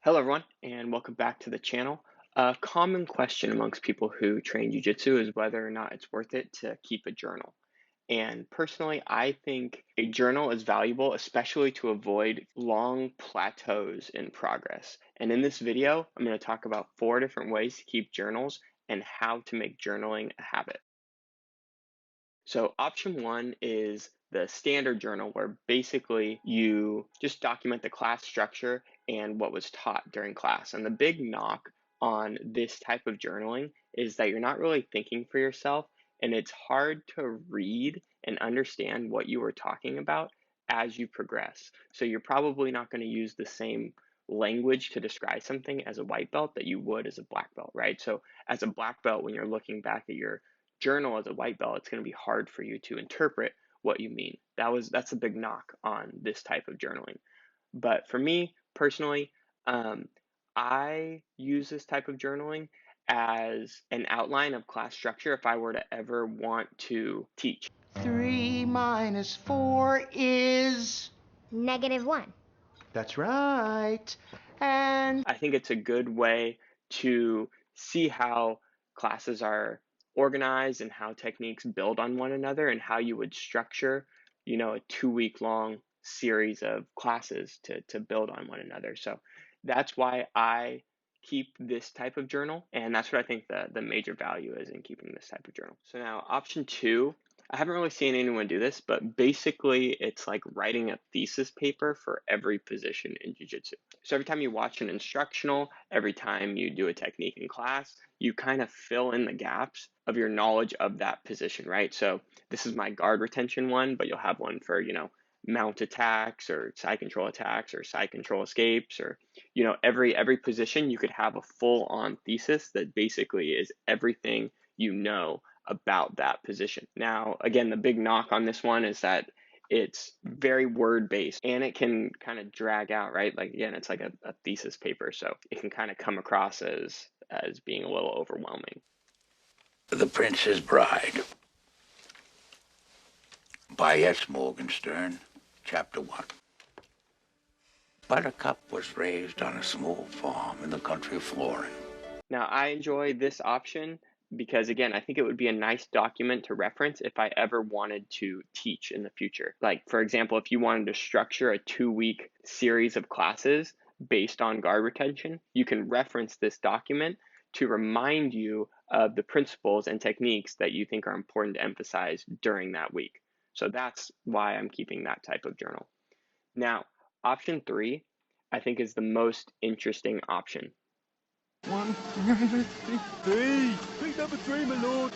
Hello, everyone, and welcome back to the channel. A common question amongst people who train Jiu-Jitsu is whether or not it's worth it to keep a journal. And personally, I think a journal is valuable, especially to avoid long plateaus in progress. And in this video, I'm going to talk about 4 different ways to keep journals and how to make journaling a habit. So option 1 is the standard journal, where basically you just document the class structure and what was taught during class. And the big knock on this type of journaling is that you're not really thinking for yourself, and it's hard to read and understand what you were talking about as you progress. So you're probably not going to use the same language to describe something as a white belt that you would as a black belt, right? So as a black belt, when you're looking back at your journal as a white belt, it's going to be hard for you to interpret what you mean. That's a big knock on this type of journaling. But for me personally, I use this type of journaling as an outline of class structure if I were to ever want to teach. 3 minus 4 is... -1. That's right. And I think it's a good way to see how classes are organized and how techniques build on one another and how you would structure, a 2-week long series of classes to build on one another. So that's why I keep this type of journal, and that's what I think the major value is in keeping this type of journal. So now option 2, I haven't really seen anyone do this, but basically it's like writing a thesis paper for every position in Jiu-Jitsu. So every time you watch an instructional, every time you do a technique in class, you kind of fill in the gaps of your knowledge of that position, right? So this is my guard retention one, but you'll have one for, mount attacks or side control attacks or side control escapes, or, every position you could have a full on thesis that basically is everything you know about that position. Now, again, the big knock on this one is that it's very word based and it can kind of drag out, right? Like, again, it's like a thesis paper, so it can kind of come across as being a little overwhelming. The Prince's Bride by S. Morgenstern, Chapter 1. Buttercup was raised on a small farm in the country of Florin. Now, I enjoy this option because, again, I think it would be a nice document to reference if I ever wanted to teach in the future. Like, for example, if you wanted to structure a 2-week series of classes based on guard retention, you can reference this document to remind you of the principles and techniques that you think are important to emphasize during that week. So that's why I'm keeping that type of journal. Now, option 3, I think, is the most interesting option. 1, 2, 3. Pick number 3, my lord.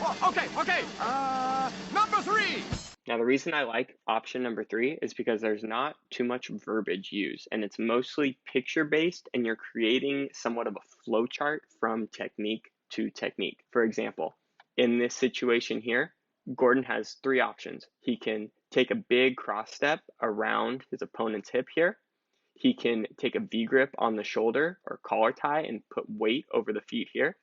Oh, okay. Number 3. Now, the reason I like option number 3 is because there's not too much verbiage used, and it's mostly picture-based, and you're creating somewhat of a flowchart from technique to technique. For example, in this situation here, Gordon has 3 options. He can take a big cross step around his opponent's hip here. He can take a V-grip on the shoulder or collar tie and put weight over the feet here.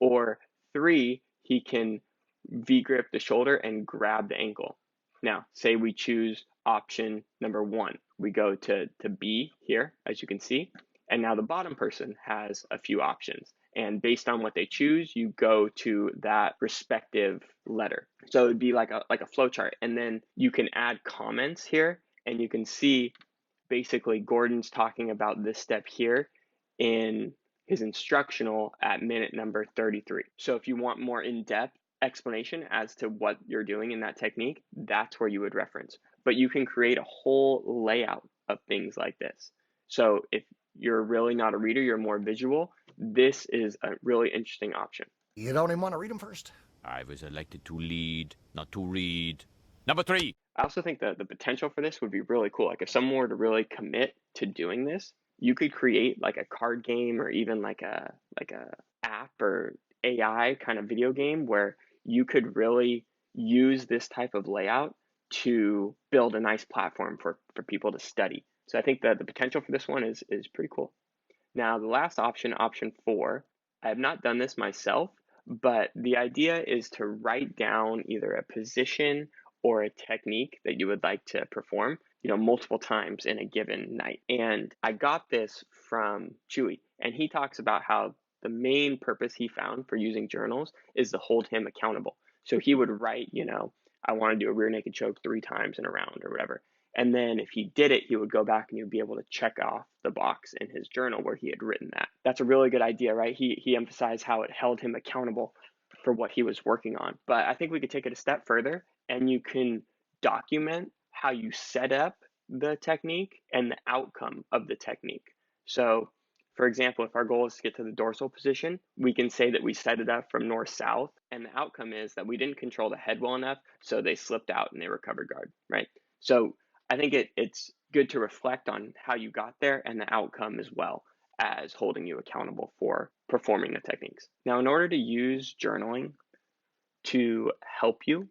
Or 3, he can V-grip the shoulder and grab the ankle. Now, say we choose option number 1. We go to B here, as you can see, and now the bottom person has a few options. And based on what they choose, you go to that respective letter. So it would be like a flowchart. And then you can add comments here, and you can see basically Gordon's talking about this step here in his instructional at minute number 33. So if you want more in-depth explanation as to what you're doing in that technique, that's where you would reference. But you can create a whole layout of things like this. So if you're really not a reader, you're more visual, this is a really interesting option. You don't even want to read them first? I was elected to lead, not to read. Number 3. I also think that the potential for this would be really cool. Like if someone were to really commit to doing this, you could create like a card game or even like a app or AI kind of video game where you could really use this type of layout to build a nice platform for people to study. So I think that the potential for this one is pretty cool. Now, the last option, option 4, I have not done this myself, but the idea is to write down either a position or a technique that you would like to perform multiple times in a given night. And I got this from Chewy, and he talks about how the main purpose he found for using journals is to hold him accountable. So he would write, I want to do a rear naked choke 3 times in a round or whatever. And then if he did it, he would go back and he would be able to check off the box in his journal where he had written that. That's a really good idea, right? He emphasized how it held him accountable for what he was working on. But I think we could take it a step further, and you can document how you set up the technique and the outcome of the technique. So, for example, if our goal is to get to the dorsal position, we can say that we set it up from north-south, and the outcome is that we didn't control the head well enough, so they slipped out and they recovered guard, right? So I think it's good to reflect on how you got there and the outcome as well as holding you accountable for performing the techniques. Now, in order to use journaling to help you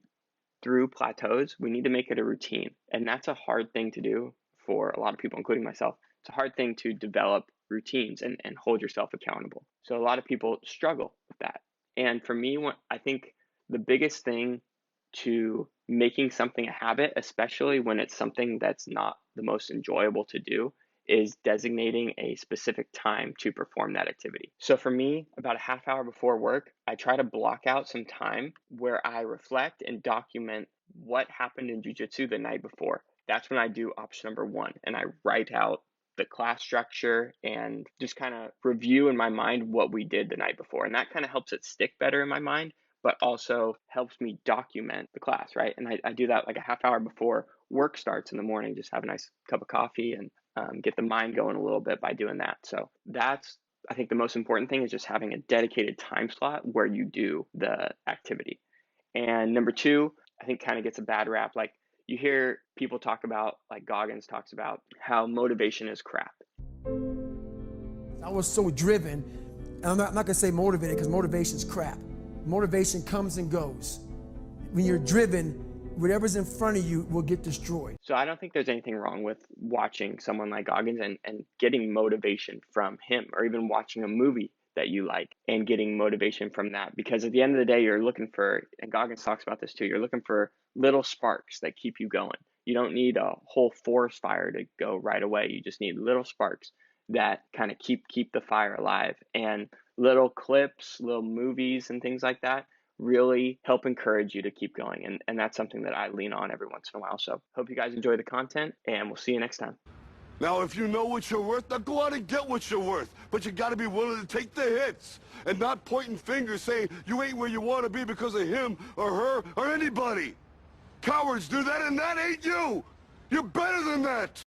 through plateaus, we need to make it a routine. And that's a hard thing to do for a lot of people, including myself. It's a hard thing to develop routines and hold yourself accountable. So a lot of people struggle with that. And for me, I think the biggest thing to making something a habit, especially when it's something that's not the most enjoyable to do, is designating a specific time to perform that activity. So for me, about a half hour before work, I try to block out some time where I reflect and document what happened in jiu-jitsu the night before. That's when I do option number 1, and I write out the class structure and just kind of review in my mind what we did the night before. And that kind of helps it stick better in my mind, but also helps me document the class, right? And I do that like a half hour before work starts in the morning, just have a nice cup of coffee and get the mind going a little bit by doing that. So that's, I think, the most important thing is just having a dedicated time slot where you do the activity. And number 2, I think kind of gets a bad rap. Like you hear people talk about, like Goggins talks about, how motivation is crap. I was so driven, and I'm not gonna say motivated because motivation's crap. Motivation comes and goes. When you're driven, whatever's in front of you will get destroyed. So I don't think there's anything wrong with watching someone like Goggins and getting motivation from him, or even watching a movie that you like and getting motivation from that. Because at the end of the day, you're looking for, and Goggins talks about this too, you're looking for little sparks that keep you going. You don't need a whole forest fire to go right away. You just need little sparks that kind of keep the fire alive. And little clips, little movies and things like that really help encourage you to keep going. And that's something that I lean on every once in a while. So hope you guys enjoy the content, and we'll see you next time. Now, if you know what you're worth, now go out and get what you're worth. But you gotta be willing to take the hits and not pointing fingers saying you ain't where you want to be because of him or her or anybody. Cowards do that, and that ain't you. You're better than that.